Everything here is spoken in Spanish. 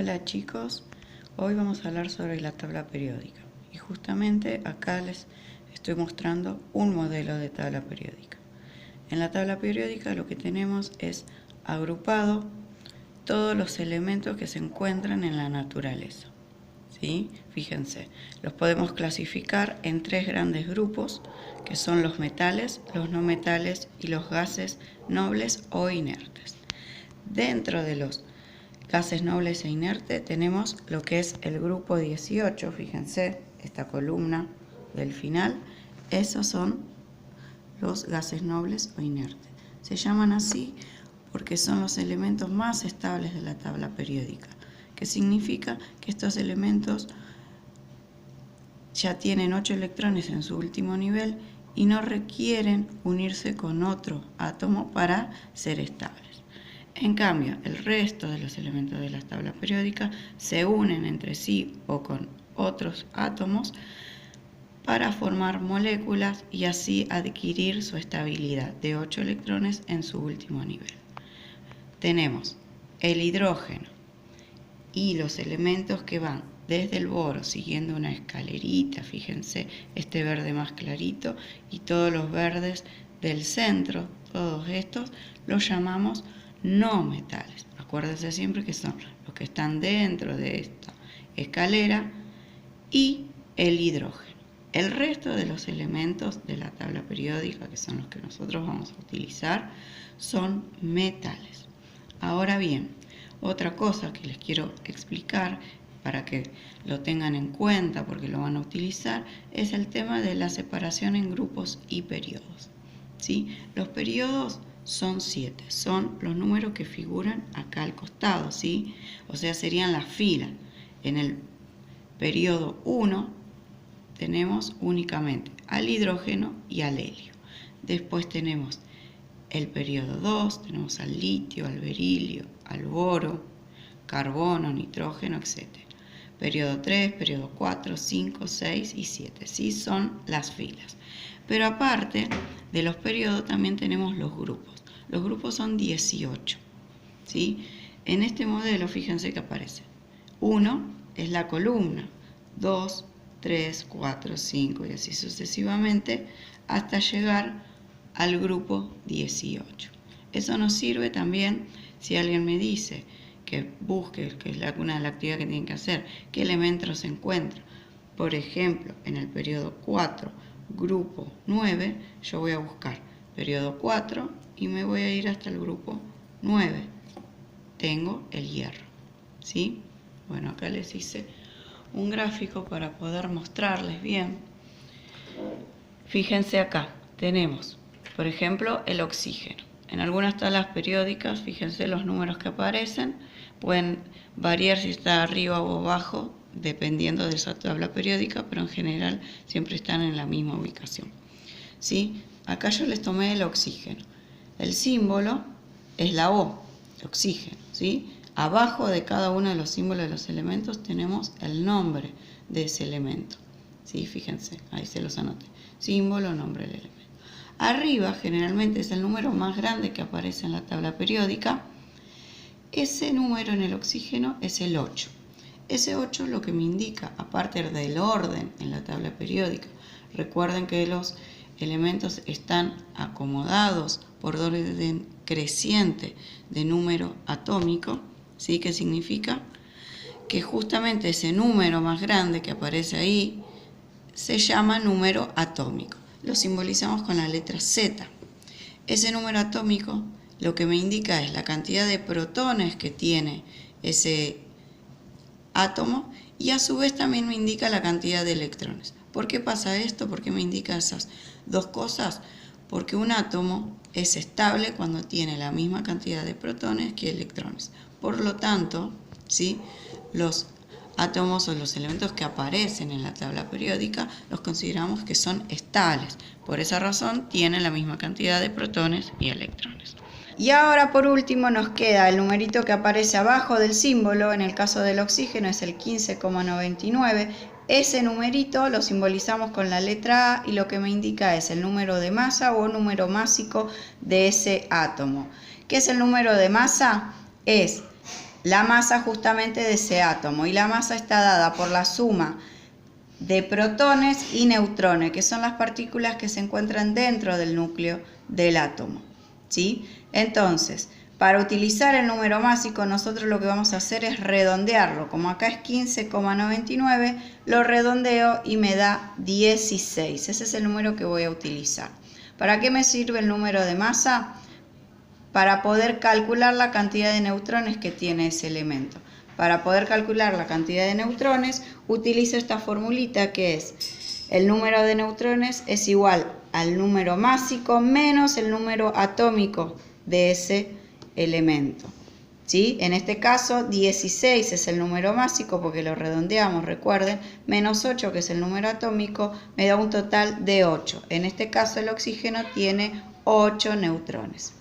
Hola chicos, hoy vamos a hablar sobre la tabla periódica y justamente acá les estoy mostrando un modelo de tabla periódica. En la tabla periódica lo que tenemos es agrupado todos los elementos que se encuentran en la naturaleza. ¿Sí? Fíjense, los podemos clasificar en tres grandes grupos que son los metales, los no metales y los gases nobles o inertes. Dentro de los gases nobles e inertes tenemos lo que es el grupo 18, fíjense, esta columna del final, esos son los gases nobles o inertes. Se llaman así porque son los elementos más estables de la tabla periódica, que significa que estos elementos ya tienen 8 electrones en su último nivel y no requieren unirse con otro átomo para ser estables. En cambio, el resto de los elementos de la tabla periódica se unen entre sí o con otros átomos para formar moléculas y así adquirir su estabilidad de 8 electrones en su último nivel. Tenemos el hidrógeno y los elementos que van desde el boro siguiendo una escalerita, fíjense, este verde más clarito y todos los verdes del centro, todos estos los llamamos no metales. Acuérdense siempre que son los que están dentro de esta escalera y el hidrógeno. El resto de los elementos de la tabla periódica, que son los que nosotros vamos a utilizar, son metales. Ahora bien, otra cosa que les quiero explicar para que lo tengan en cuenta porque lo van a utilizar es el tema de la separación en grupos y periodos. ¿Sí? Los periodos son 7, son los números que figuran acá al costado, ¿sí? O sea, serían las filas. En el periodo 1 tenemos únicamente al hidrógeno y al helio. Después tenemos el periodo 2, tenemos al litio, al berilio, al boro, carbono, nitrógeno, etc. Periodo 3, periodo 4, 5, 6 y 7. Sí, son las filas. Pero aparte de los periodos también tenemos los grupos. Los grupos son 18. ¿Sí? En este modelo fíjense que aparece 1 es la columna, 2, 3, 4, 5 y así sucesivamente hasta llegar al grupo 18. Eso nos sirve también si alguien me dice que busque, que es una de las actividades que tienen que hacer, qué elementos se encuentran. Por ejemplo, en el periodo 4, grupo 9, yo voy a buscar periodo 4 y me voy a ir hasta el grupo 9. Tengo el hierro. ¿Sí? Bueno, acá les hice un gráfico para poder mostrarles bien. Fíjense acá, tenemos, por ejemplo, el oxígeno. En algunas tablas periódicas, fíjense los números que aparecen, pueden variar si está arriba o abajo, dependiendo de esa tabla periódica, pero en general siempre están en la misma ubicación. ¿Sí? Acá yo les tomé el oxígeno. El símbolo es la O, oxígeno. ¿Sí? Abajo de cada uno de los símbolos de los elementos tenemos el nombre de ese elemento. ¿Sí? Fíjense, ahí se los anoté. Símbolo, nombre del elemento. Arriba generalmente es el número más grande que aparece en la tabla periódica. Ese número en el oxígeno es el 8. Ese 8 lo que me indica, aparte del orden en la tabla periódica, recuerden que los elementos están acomodados por orden creciente de número atómico, ¿sí? ¿Qué significa? Que justamente ese número más grande que aparece ahí se llama número atómico. Lo simbolizamos con la letra Z. Ese número atómico lo que me indica es la cantidad de protones que tiene ese átomo y a su vez también me indica la cantidad de electrones. ¿Por qué pasa esto? ¿Por qué me indica esas dos cosas? Porque un átomo es estable cuando tiene la misma cantidad de protones que electrones. Por lo tanto, ¿sí? Los átomos o los elementos que aparecen en la tabla periódica los consideramos que son estables. Por esa razón tienen la misma cantidad de protones y electrones. Y ahora por último nos queda el numerito que aparece abajo del símbolo, en el caso del oxígeno es el 15,99. Ese numerito lo simbolizamos con la letra A y lo que me indica es el número de masa o número másico de ese átomo. ¿Qué es el número de masa? Es la masa justamente de ese átomo, y la masa está dada por la suma de protones y neutrones, que son las partículas que se encuentran dentro del núcleo del átomo, ¿sí? Entonces, para utilizar el número másico, nosotros lo que vamos a hacer es redondearlo. Como acá es 15,99, lo redondeo y me da 16. Ese es el número que voy a utilizar. ¿Para qué me sirve el número de masa? Para poder calcular la cantidad de neutrones que tiene ese elemento. Para poder calcular la cantidad de neutrones, utilizo esta formulita que es: el número de neutrones es igual al número másico menos el número atómico de ese elemento, ¿sí? En este caso 16 es el número másico porque lo redondeamos, recuerden, menos 8 que es el número atómico me da un total de 8. En este caso el oxígeno tiene 8 neutrones.